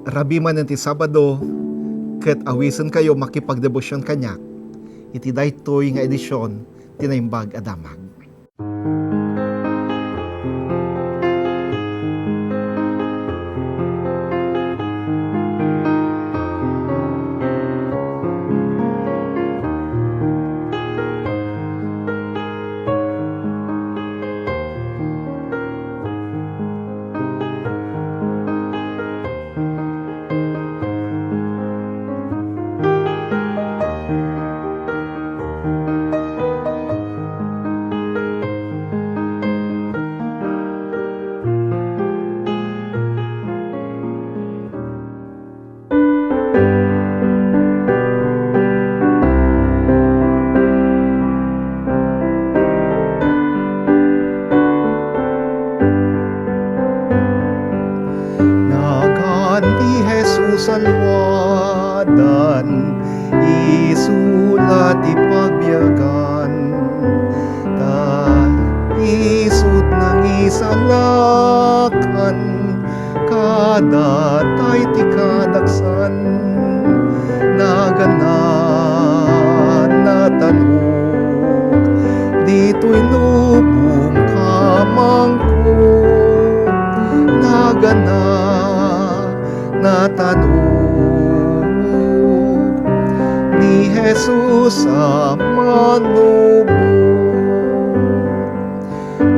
Rabi man ti Sabado, ket awisen kayo makipagdebosyon kanyak, iti daytoy nga edisyon, tinaimbag adamag. Salwadan, isulat ipagbiagan, ta isut nang isalakan, kada tay ti kadaksan, naganan natanong, dito'y lubong kamangko, naganan natanong ni Jesus sa manubong,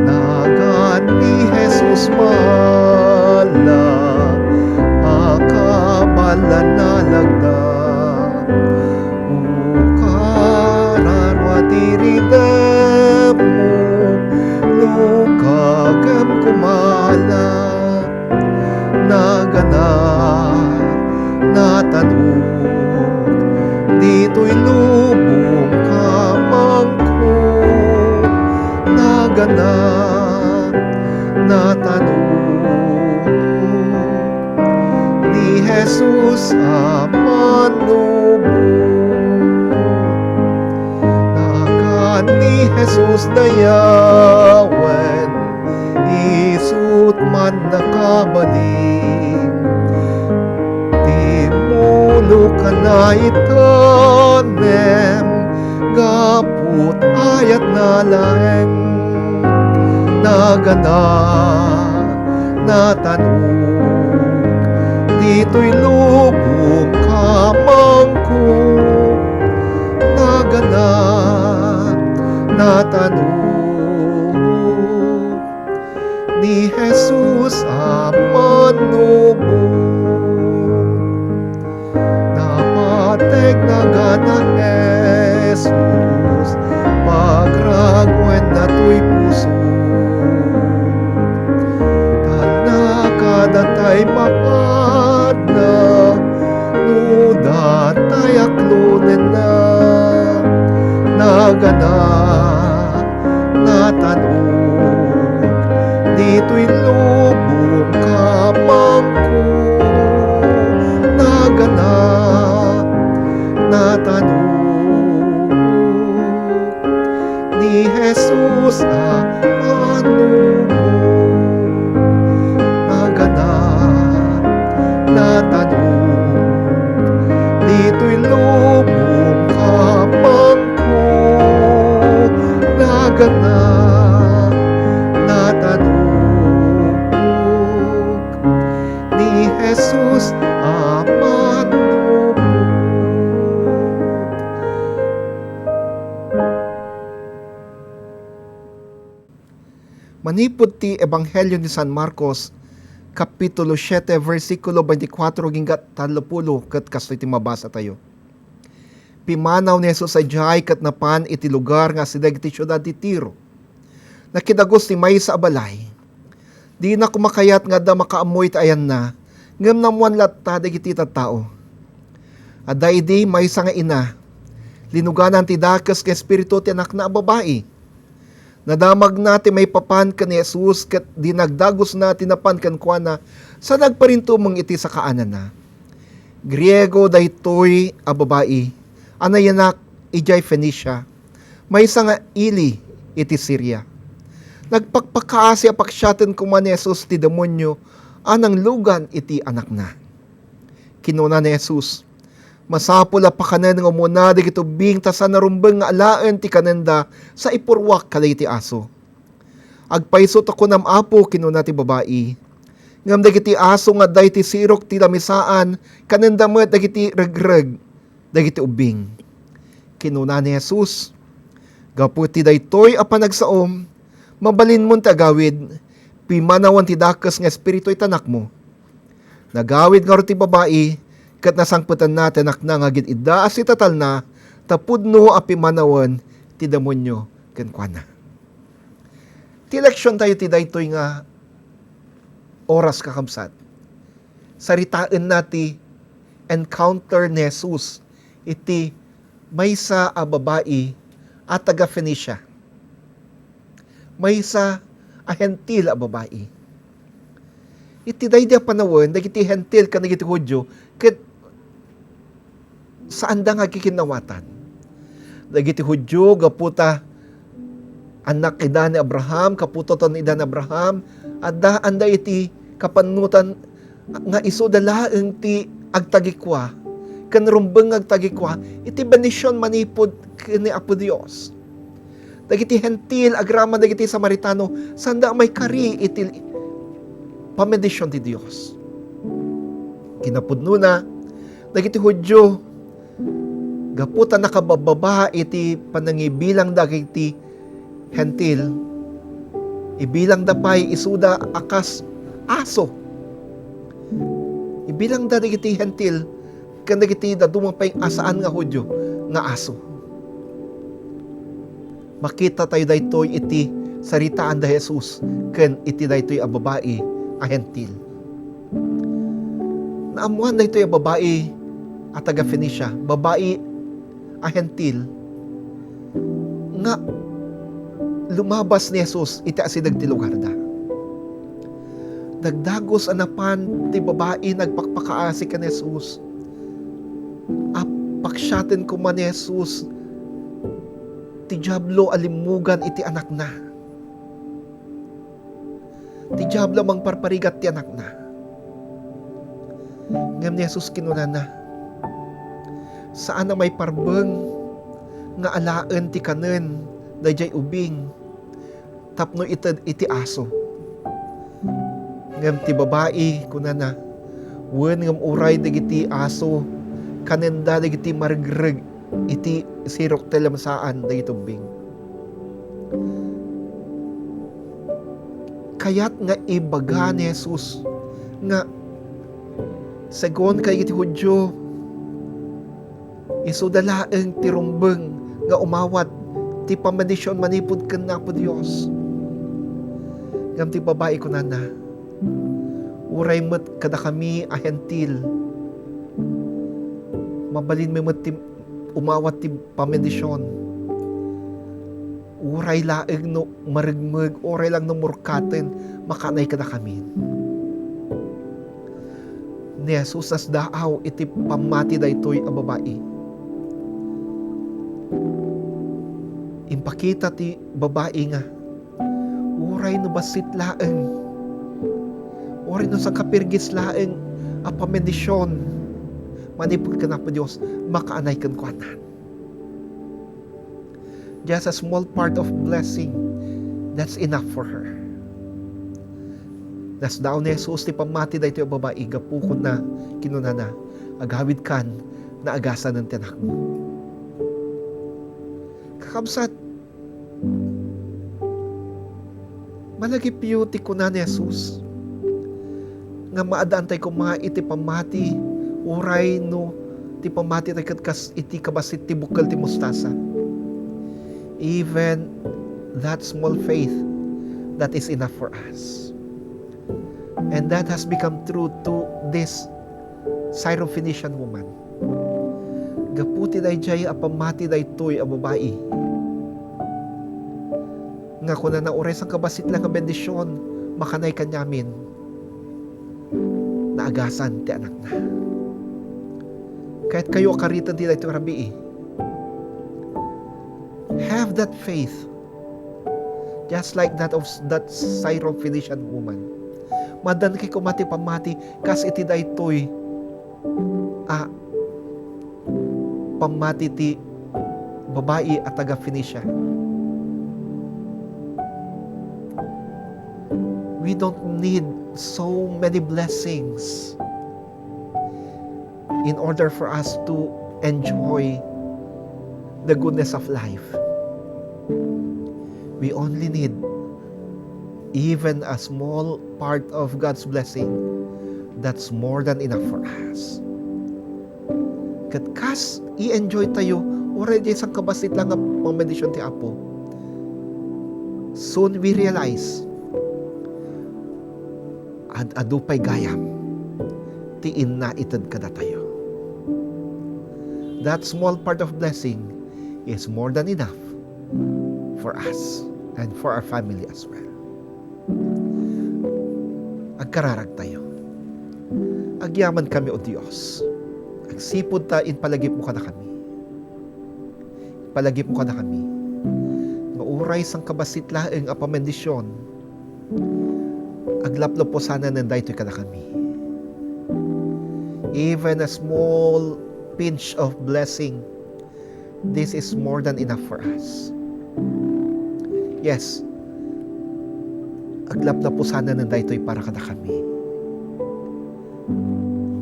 nagan ni Jesus mala akabala nalagda ukararwa tiridem mo lukagem kumala nagana natanong dito'y lubong kamangko, nagana natanong ni Jesus sa manubong, nagan ni Jesus dayawen isut man nakabaling, timulo ka na itanem, gaput ayat na laeng, nagana natanong dito'y lubong kamangko, nagana natanong ni Jesus sa manubong, napateg na gana Jesus, pagragwen na to'y puso, kana kadatay mapad na, nuda tay aklunen na, nagana natanong dito'y lubong kamangko, nagana natanong ni Jesus sa manubong, nagana natanong dito'y lubong kamangko, nagana ni Jesus aman manipod ti Ebanghelyo ni San Marcos Kapitulo 7 versikulo 24 hinggat 30 ket kastoy ti mabasa tayo. Pimanaw ni Jesus ajay ket napan iti lugar nga sideg ti syudad ti Tiro. Nakidagos ti may sa abalay. Di na kumakayat nga da makaamoy ti ayan na, ngem namuan latta dagiti tattao. Aday di may nga ina, linuganan ti dakes ken espiritu ti anak na babae. Nadamag natin may papan ka ni Jesus ket dinagdagos na tinapan kan kuana sa nagparinto mong iti sa kaanan na. Griego daytoy a babae, anayanak ijay Phoenicia, may nga ili iti Syria. Nagpakpakaasi apaksyatan kuman ni Jesus ti demonyo anang lugan iti anak na. Kinuna ni Jesus, masapula pa kanan nga muna di kitubing ta sa narumbeng nga alaan ti kanenda sa ipurwak kalay ti aso. Agpaisot ako nam apo kinuna ti babae. Ngam dagiti aso nga day ti sirok ti lamisaan kanenda met dagiti regreg dagiti ubing. Kinuna ni Jesus, gapu ti daytoy a panagsaom, mabalin mon ti agawid, pimanawan ti dakes nga espiritu itanak mo. Nagawid nga ti babae, kat nasangputan natin na nga gid ida as itatal na, tapudno a pimanawan ti demonyo kenkwana. Ti leksyon tayo ti daytoy nga oras kakamsat. Saritaan nati encounter ni Jesus iti maysa a babae at taga Phoenicia. Maysa a hentil a babae. Iti daydi a panawon dagiti hentil ken dagiti Hudyo ket saan da nga kikinawatan. Dagiti Hudyo gaputa anak ida ni Abraham, kaputoton ida ni Abraham, adda anda iti kapanutan nga isu dalaeng ti agtagikwa ken rumbeng agtagikwa iti benisyon manipod ken Apo Dios. Dagiti hentil agraman dagiti Samaritano sanda may kari iti pamedisyon ti Dios. Kinapudno na dagiti Hudyo gaputa nakabababa iti panangibilang dagiti hentil, ibilang dapay isuda akas aso. Ibilang da dagiti hentil ken dagiti dadumapay asaan nga Hudyo nga aso. Makita tayo daytoy iti saritaan da Jesus ken iti daytoy a babae a hentil. Naamuan daytoy a babae a taga Phoenicia, babae a hentil nga lumabas ni Jesus iti asidag ti lugar da. Nagdagos anapan ti babae nagpakpakaasi kan Jesus. Apaksyaten ko man ni Jesus ti diablo alimugan iti anak na. Ti diablo mang parparigat ti anak na. Ngem ni Jesus kinuna na, saan na may parbeng nga alaan ti kanen dayjay ubing tapno iti aso. Ngem ti babae kunana, wen ngem uray dagiti aso kanenda dagiti margreg iti sirok telemsaan dagiti ubing. Kayat nga ibaga ni Jesus nga segon kay iti Hudyo isudalaeng ti rumbeng nga umawat ti pamedisyon manipod ken Apo Dios. Ngam ti babae kunana, uray met kada kami a hentil, mabalin mi met ti umawat ti pamedisyon. Uray laeng no marigmeg, uray lang no murkaten, makanay kada kami. Ni Jesus as daaw iti pamati daytoy a babae. Impakita ti babae nga, uray no basit laeng, uray no sang kapirgis laeng a pamedisyon manipod ken Apo Dios, makaanay ken kuanan. Just a small part of blessing, that's enough for her. Nas daw ni Jesus ti pamati daytoy a babae, gapukod na kinuna na, agawid kan na agasan ng tiyanak mo. Kakamsat, malagipyo ti kuna ni Jesus nga maadaan tayo kung mga iti pamati uray no ti pamati tayo kas iti kabasit ti bukal ti mustasa. Even that small faith, that is enough for us. And that has become true to this Syrophoenician woman. Gaputi dayjay a pamati daytoy a babae nga kuna na uray sang kabasit lang nga bendisyon makanay kanyamin na agasan ti anak na. Kahit kayo akaritan ti daytoy rabii, have that faith just like that of that Syrophoenician woman. Madan kay kumati pamati kas iti daytoy a pamati ti babae at taga Phoenicia. We don't need so many blessings in order for us to enjoy the goodness of life. We only need even a small part of God's blessing. That's more than enough for us. Kat kas i-enjoy tayo, already isang kabasit lang ang pamedisyon ti Apo. Soon we realize, ad adupay gayam, tiin na itad kada tayo. That small part of blessing is more than enough for us and for our family as well. Agkararag tayo. Agyaman kami o Diyos. Agsipod ta, inpalagip mo ka na kami. Palagip mo ka na kami. Mauray sang kabasit laeng apamendisyon. Aglaplo po sana nanday to'y ka na kami. Even a small pinch of blessing, this is more than enough for us. Yes, aglap na po sana ng daytoy para kada kami.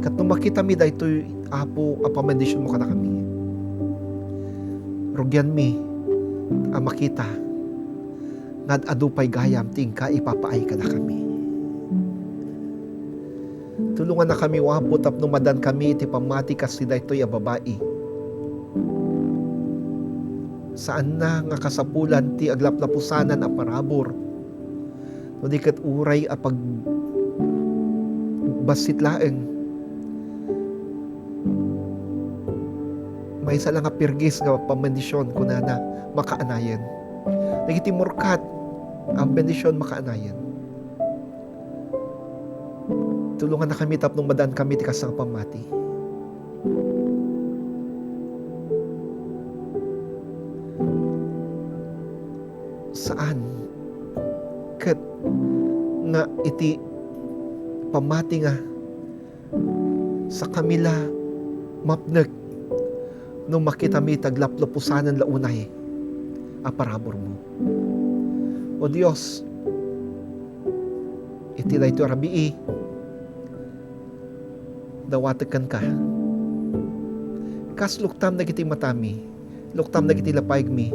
Kat nung makita mi daytoy, Apo, apamendisyon mo kada kami. Rugyan mi, ang makita, ngad adupay gayam, tingka ipapaay kada kami. Tulungan na kami, Apo, tapno madan kami, iti pamati kasi daytoy a babae. Saan na nga kasapulan ti aglaplapusanan a parabor. No di kat uray a pag basit laeng. May isa lang a pirgis nga pamendisyon kuna na makaanayan. Nagiti murkat ang bendisyon makaanayan. Tulungan na kami tapnong madan kami ti kasang pamati. Saan ket nga iti pamati nga sa kamila mapnek nung makita mi taglaplopusanan launay a parabor mo. O Dios, iti dayto rabii dawatakan ka. Kas luktam dagiti matami, luktam dagiti lapayg mi.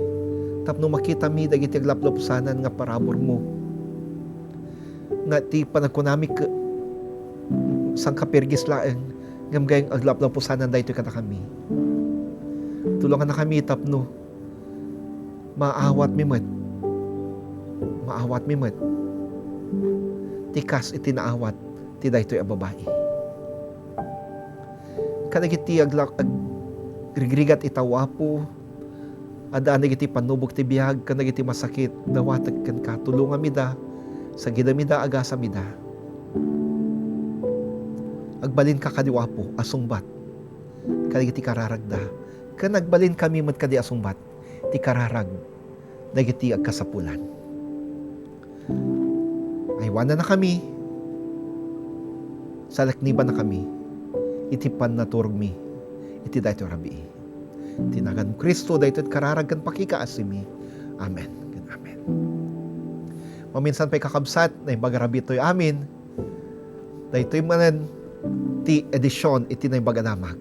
Tapno makita mi dagiti aglaplapusanan nga parabor mo. Nga ti panagkunami sang kapirgis laeng ngam gayeng aglaplapusanan daytoy kada kami. Tulungan na kami tapno maawat mi met. Maawat mi met. Tikas iti naawat ti daytoy a babae. Kadagiti agrigrigat itawapo, adaan nagiti panubog ti biyag, kan nagiti masakit, dawatag kan ka, tulungan mi da, sa gidamida agasa mi da. Agbalin ka kadiwapo, asungbat, kadagiti kararag da. Kan nagbalin kami mat kadi asungbat, ti kararag, nagiti agkasapulan. Aywanan na kami, salakniban na kami, itipan na turmi, iti dayto rabii. Tinagan Kristo dayto't kararagan pakikaasimi. Amen. Amen. Maminsan pa'y kakabsat na ibagarabi to'y amin. Dayto'y manan ti edisyon iti na ibaganamag.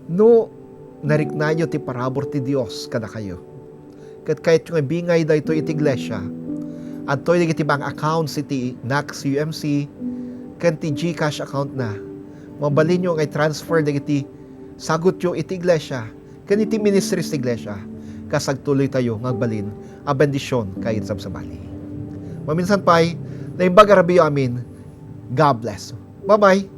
No, nariknayo ti parabor ti Dios kada kayo. Kat kahit yung ibingay dayto'y iti iglesia, at to'y iti bank accounts iti NAX UMC, kan ti GCash account na, mabalin nyo ngay transfer dagiti sagot yung iti iglesia, kan iti ministries ti iglesia, kasagtuloy tayo ngagbalin a bendisyon kahit sabsabali. Maminsan pa'y na imbagarabi amin. God bless. Bye-bye.